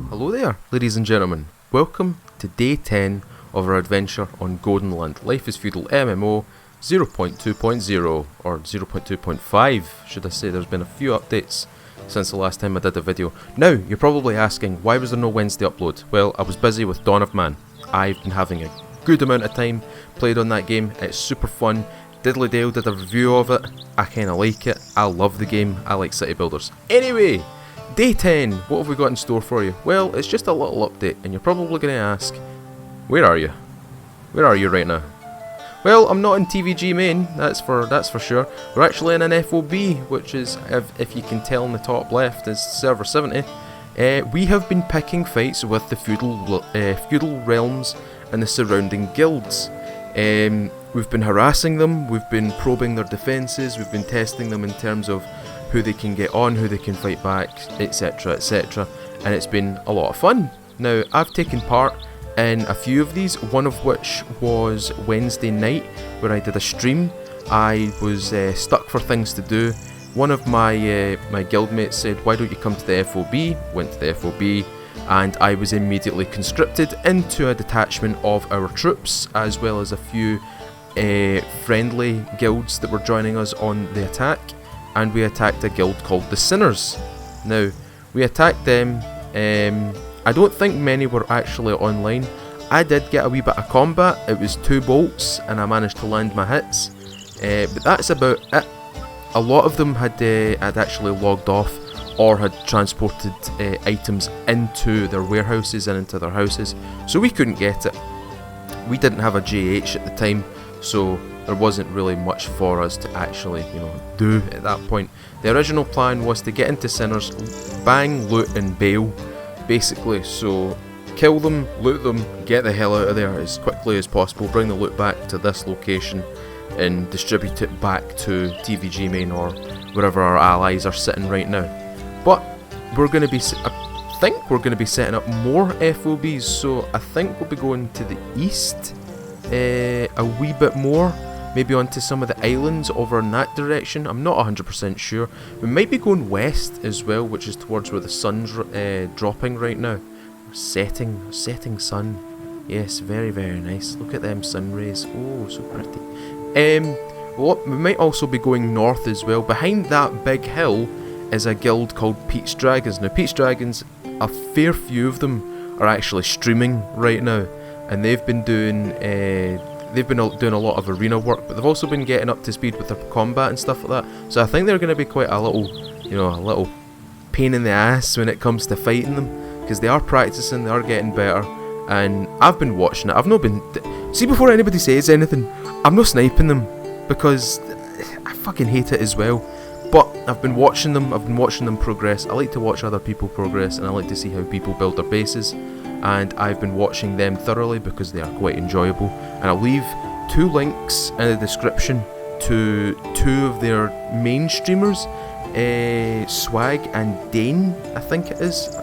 Hello there, ladies and gentlemen. Welcome to day 10 of our adventure on Goldenland. Life is Feudal MMO 0.2.0 or 0.2.5, should I say. There's been a few updates since the last time I did a video. Now, you're probably asking, why was there no Wednesday upload? Well, I was busy with Dawn of Man. I've been having a good amount of time played on that game. It's super fun. Diddly Dale did a review of it. I kinda like it. I love the game. I like city builders. Anyway, Day 10, what have we got in store for you? Well, it's just a little update, and you're probably going to ask, where are you? Where are you right now? Well, I'm not in TVG main, that's for sure. We're actually in an FOB, which is, if you can tell in the top left, is server 70. We have been picking fights with the feudal realms and the surrounding guilds. We've been harassing them, we've been probing their defences, we've been testing them in terms of who they can get on, who they can fight back, etc, etc, and it's been a lot of fun. Now, I've taken part in a few of these, one of which was Wednesday night, where I did a stream. I was stuck for things to do. One of my guildmates said, why don't you come to the FOB? Went to the FOB, and I was immediately conscripted into a detachment of our troops, as well as a few friendly guilds that were joining us on the attack. And we attacked a guild called the Sinners. Now, we attacked them. I don't think many were actually online. I did get a wee bit of combat. It was 2 bolts, and I managed to land my hits. But that's about it. A lot of them had actually logged off, or had transported items into their warehouses and into their houses, so we couldn't get it. We didn't have a JH at the time, so there wasn't really much for us to actually, do at that point. The original plan was to get into Sinners, bang, loot and bail, basically. So kill them, loot them, get the hell out of there as quickly as possible, bring the loot back to this location and distribute it back to TVG main or wherever our allies are sitting right now. But we're going to be, I think we're going to be setting up more FOBs, so I think we'll be going to the east a wee bit more. Maybe onto some of the islands over in that direction. I'm not 100% sure. We might be going west as well, which is towards where the sun's dropping right now. Setting sun. Yes, very, very nice. Look at them sun rays. Oh, so pretty. Well, we might also be going north as well. Behind that big hill is a guild called Pete's Dragons. Now, Pete's Dragons, a fair few of them are actually streaming right now, and they've been doing a lot of arena work, but they've also been getting up to speed with their combat and stuff like that. So I think they're going to be quite a little pain in the ass when it comes to fighting them, because they are practicing, they are getting better, and I've been watching it. I've not been... See, before anybody says anything, I'm not sniping them, because I fucking hate it as well. But I've been watching them progress. I like to watch other people progress, and I like to see how people build their bases. And I've been watching them thoroughly because they are quite enjoyable. And I'll leave 2 links in the description to 2 of their main streamers, Swag and Dane, I think it is.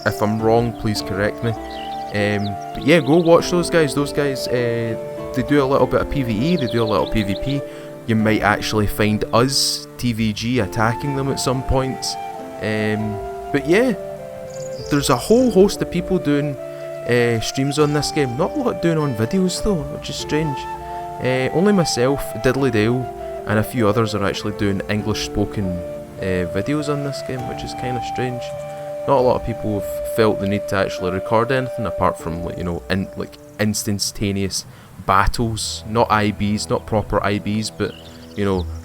If I'm wrong, please correct me. But yeah, go watch those guys. Those guys, they do a little bit of PvE, they do a little PvP. You might actually find us, TVG, attacking them at some points. But yeah, there's a whole host of people doing streams on this game. Not a lot doing on videos though, which is strange. Only myself, Diddly Dale, and a few others are actually doing English spoken videos on this game, which is kind of strange. Not a lot of people have felt the need to actually record anything apart from instantaneous battles, not IBs, not proper IBs, but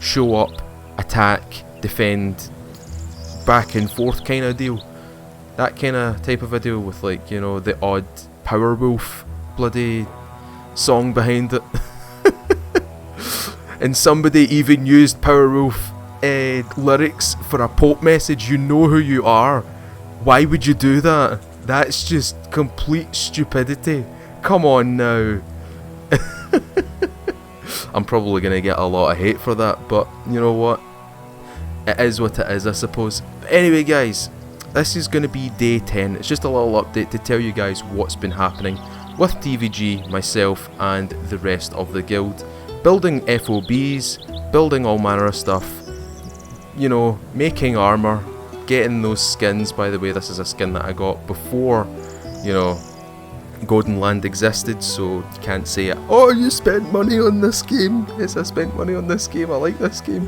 show up, attack, defend, back and forth kind of deal. That kind of type of video with the odd Powerwolf bloody song behind it. And somebody even used Powerwolf lyrics for a Pope message, you know who you are. Why would you do that? That's just complete stupidity. Come on now. I'm probably going to get a lot of hate for that, but you know what? It is what it is, I suppose. But anyway, guys, this is going to be day 10. It's just a little update to tell you guys what's been happening with TVG, myself, and the rest of the guild. Building FOBs, building all manner of stuff, you know, making armour, getting those skins. By the way, this is a skin that I got before, you know, Golden Land existed, so you can't say, oh, you spent money on this game. Yes, I spent money on this game, I like this game.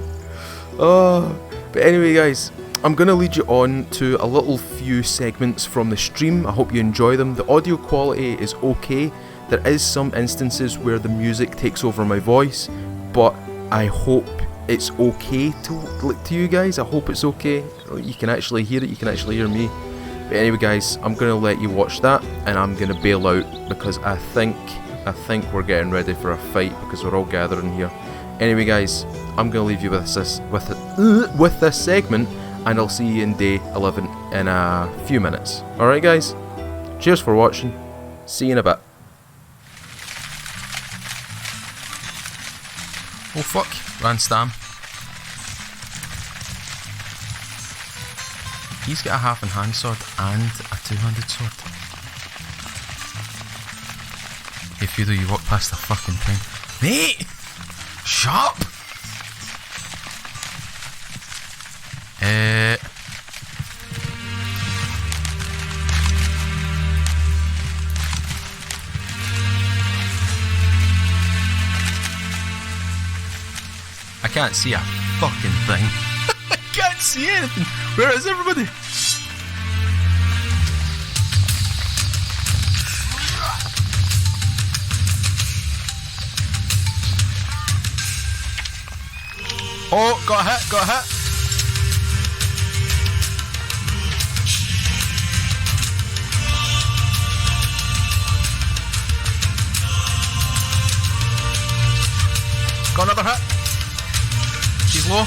Oh, but anyway, guys, I'm going to lead you on to a little few segments from the stream. I hope you enjoy them. The audio quality is okay. There is some instances where the music takes over my voice, but I hope it's okay to you guys. I hope it's okay. You can actually hear it, you can actually hear me. But anyway, guys, I'm going to let you watch that, and I'm going to bail out because I think we're getting ready for a fight because we're all gathering here. Anyway, guys, I'm going to leave you with this segment, and I'll see you in day 11 in a few minutes. Alright, guys? Cheers for watching. See you in a bit. Oh fuck, ran Stam. He's got a half and hand sword and a two-handed sword. Hey Feudal, you walk past the fucking thing. Mate! Shut up! I can't see a fucking thing. I can't see anything. Where is everybody? Oh, got a hit, got a hit. Got another hit. She's low.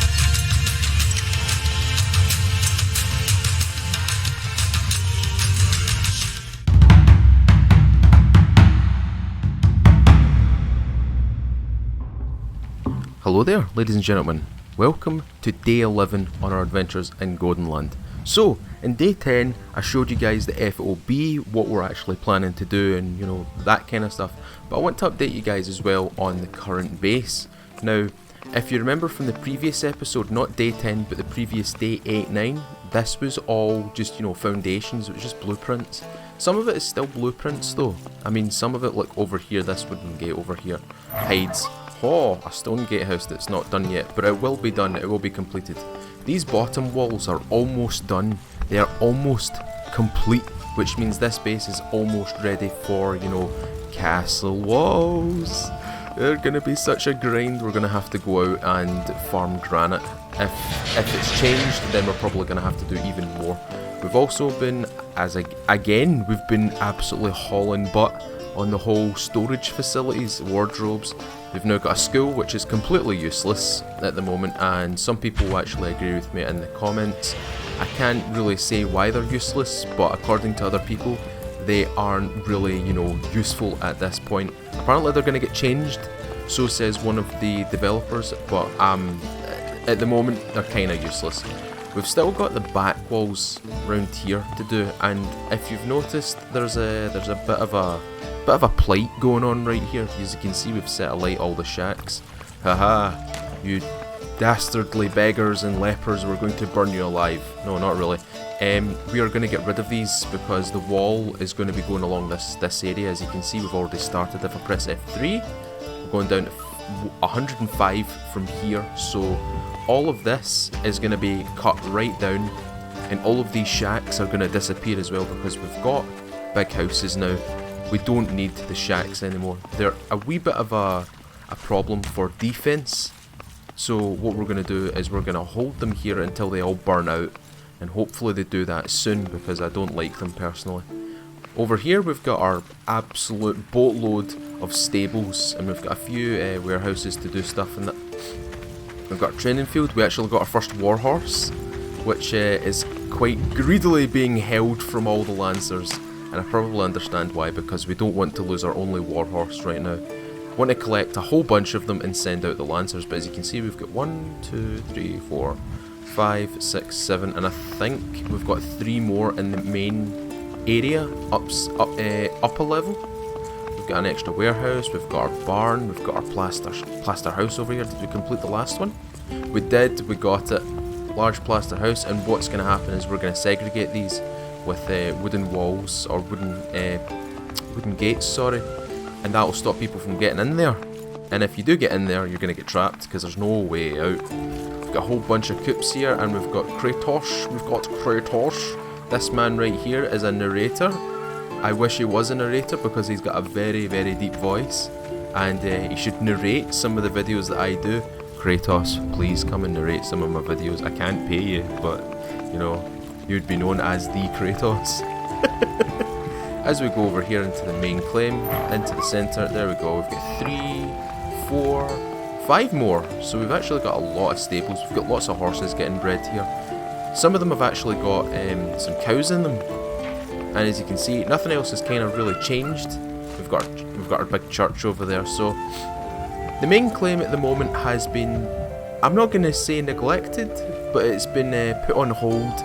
Hello there, ladies and gentlemen. Welcome to day 11 on our adventures in Golden Land. So, in day 10, I showed you guys the FOB, what we're actually planning to do, and you know, that kind of stuff. But I want to update you guys as well on the current base. Now, if you remember from the previous episode, not day 10, but the previous day 8, 9, this was all just, you know, foundations, it was just blueprints. Some of it is still blueprints though. I mean, some of it, like over here, this wooden gate over here, hides. Oh, a stone gatehouse that's not done yet, but it will be done, it will be completed. These bottom walls are almost done, they are almost complete, which means this base is almost ready for, you know, castle walls. They're going to be such a grind, we're going to have to go out and farm granite. If it's changed, then we're probably going to have to do even more. We've also been, we've been absolutely hauling butt on the whole storage facilities, wardrobes. We've now got a school which is completely useless at the moment, and some people will actually agree with me in the comments. I can't really say why they're useless, but according to other people, they aren't really, you know, useful at this point. Apparently they're going to get changed, so says one of the developers, but at the moment they're kind of useless. We've still got the back walls round here to do, and if you've noticed, there's a bit of a plight going on right here. As you can see, we've set alight all the shacks. Haha, you dastardly beggars and lepers, we're going to burn you alive. No, not really. We are going to get rid of these because the wall is going to be going along this area. As you can see, we've already started. If I press F3, we're going down to 105 from here, so all of this is going to be cut right down, and all of these shacks are going to disappear as well because we've got big houses now. We don't need the shacks anymore. They're a wee bit of a problem for defense, so what we're going to do is we're going to hold them here until they all burn out, and hopefully they do that soon because I don't like them personally. Over here we've got our absolute boatload of stables, and we've got a few warehouses to do stuff in that. We've got a training field. We actually got our first warhorse, which is quite greedily being held from all the lancers, and I probably understand why, because we don't want to lose our only warhorse right now. We want to collect a whole bunch of them and send out the lancers, but as you can see we've got 1, 2, 3, 4, 5, 6, 7, and I think we've got 3 more in the main area, upper level. We've got an extra warehouse, we've got our barn, we've got our plaster house over here. Did we complete the last one? We did, we got it. Large plaster house, and what's going to happen is we're going to segregate these with wooden walls, or wooden gates, sorry, and that will stop people from getting in there. And if you do get in there, you're going to get trapped because there's no way out. We've got a whole bunch of coops here, and we've got Kratos. This man right here is a narrator. I wish he was a narrator because he's got a very, very deep voice, and he should narrate some of the videos that I do. Kratos, please come and narrate some of my videos. I can't pay you, but you know, you'd be known as the Kratos. As we go over here into the main claim, into the centre, there we go. We've got 3, 4, 5 more. So we've actually got a lot of stables. We've got lots of horses getting bred here. Some of them have actually got some cows in them, and as you can see, nothing else has kind of really changed. We've got our big church over there. So the main claim at the moment has been, I'm not going to say neglected, but it's been put on hold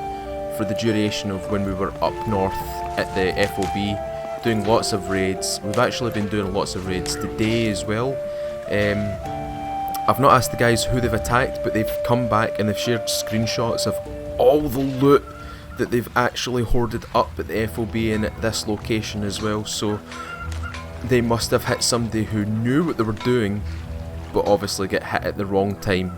for the duration of when we were up north at the FOB, doing lots of raids. We've actually been doing lots of raids today as well. I've not asked the guys who they've attacked, but they've come back and they've shared screenshots of all the loot that they've actually hoarded up at the FOB and at this location as well. So they must have hit somebody who knew what they were doing, but obviously get hit at the wrong time.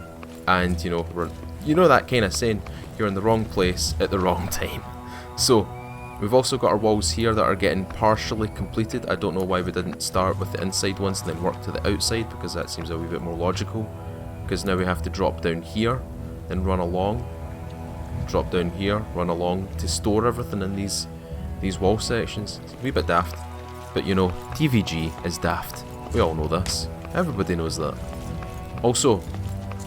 And you know that kind of saying, you're in the wrong place at the wrong time. So we've also got our walls here that are getting partially completed. I don't know why we didn't start with the inside ones and then work to the outside, because that seems a wee bit more logical. Because now we have to drop down here, then run along, drop down here, run along to store everything in these wall sections. It's a wee bit daft, but you know, TVG is daft. We all know this. Everybody knows that. Also,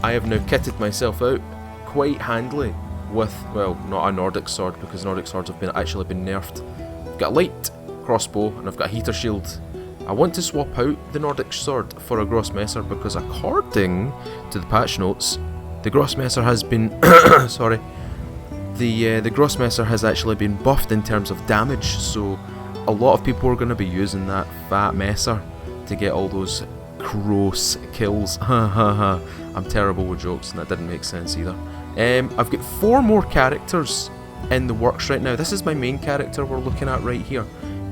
I have now kitted myself out quite handily with, well, not a Nordic sword, because Nordic swords have actually been nerfed. I've got a light crossbow and I've got a heater shield. I want to swap out the Nordic sword for a Grossmesser, because according to the patch notes, the Grossmesser has been sorry, the Grossmesser has actually been buffed in terms of damage, so a lot of people are going to be using that fat messer to get all those gross kills. I'm terrible with jokes, and that didn't make sense either. I've got 4 more characters in the works right now. This is my main character we're looking at right here.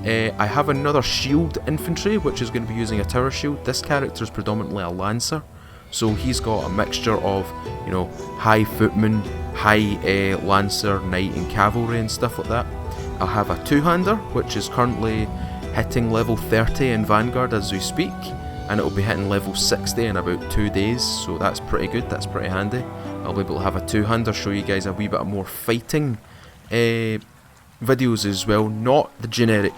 I have another shield infantry, which is going to be using a tower shield. This character is predominantly a lancer, so he's got a mixture of, you know, high footman, high lancer, knight and cavalry and stuff like that. I'll have a two-hander, which is currently hitting level 30 in Vanguard as we speak, and it will be hitting level 60 in about 2 days, so that's pretty good, that's pretty handy. I'll be able to have a two-hander, show you guys a wee bit more fighting videos as well, not the generic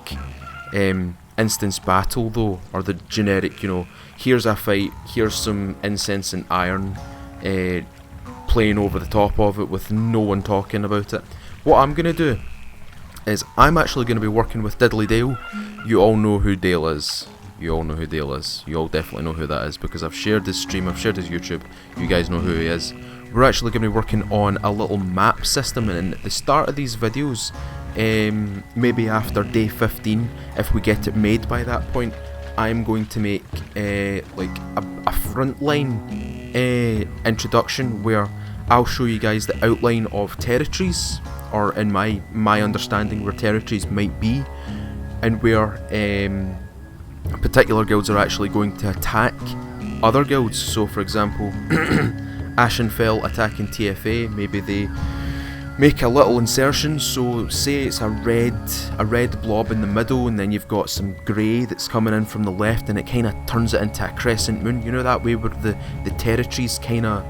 instance battle though, or the generic, you know, here's a fight, here's some incense and iron playing over the top of it with no one talking about it. What I'm going to do is I'm actually going to be working with Diddly Dale. You all know who Dale is. You all know who Dale is. You all definitely know who that is, because I've shared his stream, I've shared his YouTube. You guys know who he is. We're actually going to be working on a little map system, and at the start of these videos, maybe after day 15, if we get it made by that point, I'm going to make like a frontline introduction where I'll show you guys the outline of territories, or in my understanding where territories might be, and where particular guilds are actually going to attack other guilds. So for example, Ashenfell attacking TFA, maybe they make a little insertion, so say it's a red blob in the middle, and then you've got some grey that's coming in from the left, and it kind of turns it into a crescent moon, you know, that way where the territories kind of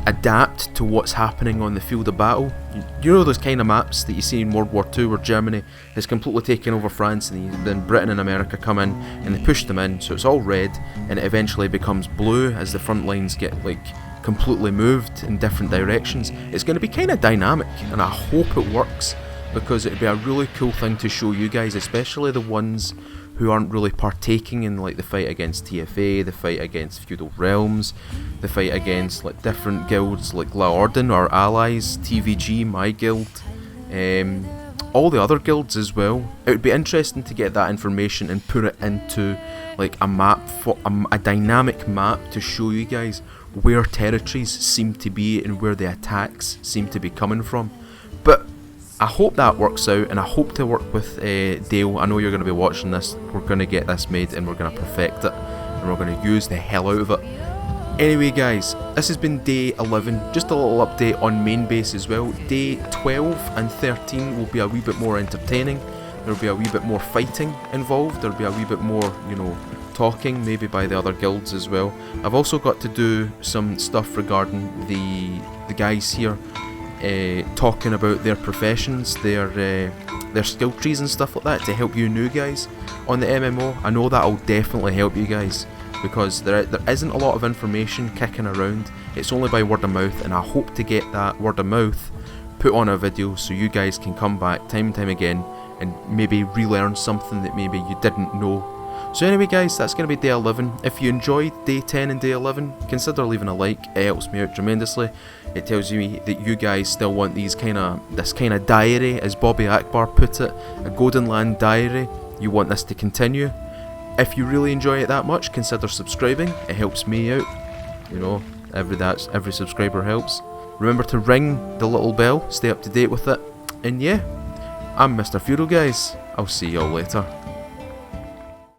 adapt to what's happening on the field of battle. You know those kind of maps that you see in World War II where Germany has completely taken over France, and then Britain and America come in and they push them in, so it's all red and it eventually becomes blue as the front lines get like completely moved in different directions. It's going to be kind of dynamic, and I hope it works, because it'd be a really cool thing to show you guys, especially the ones who aren't really partaking in like the fight against TFA, the fight against Feudal Realms, the fight against like different guilds like La Orden, our allies, TVG, my guild, all the other guilds as well. It would be interesting to get that information and put it into like a map, for a dynamic map, to show you guys where territories seem to be and where the attacks seem to be coming from. But I hope that works out, and I hope to work with Dale. I know you're going to be watching this. We're going to get this made and we're going to perfect it, and we're going to use the hell out of it. Anyway guys, this has been day 11, just a little update on main base as well. Day 12 and 13 will be a wee bit more entertaining. There will be a wee bit more fighting involved, there will be a wee bit more, you know, talking, maybe by the other guilds as well. I've also got to do some stuff regarding the guys here, talking about their professions, their skill trees and stuff like that, to help you new guys on the MMO. I know that'll definitely help you guys, because there isn't a lot of information kicking around. It's only by word of mouth, and I hope to get that word of mouth put on a video so you guys can come back time and time again and maybe relearn something that maybe you didn't know. So anyway guys, that's going to be day 11. If you enjoyed day 10 and day 11, consider leaving a like. It helps me out tremendously. It tells me that you guys still want this kind of diary, as Bobby Akbar put it, a Golden Land diary. You want this to continue. If you really enjoy it that much, consider subscribing. It helps me out. You know, every subscriber helps. Remember to ring the little bell, stay up to date with it. And yeah, I'm Mr. Feudal, guys. I'll see y'all later.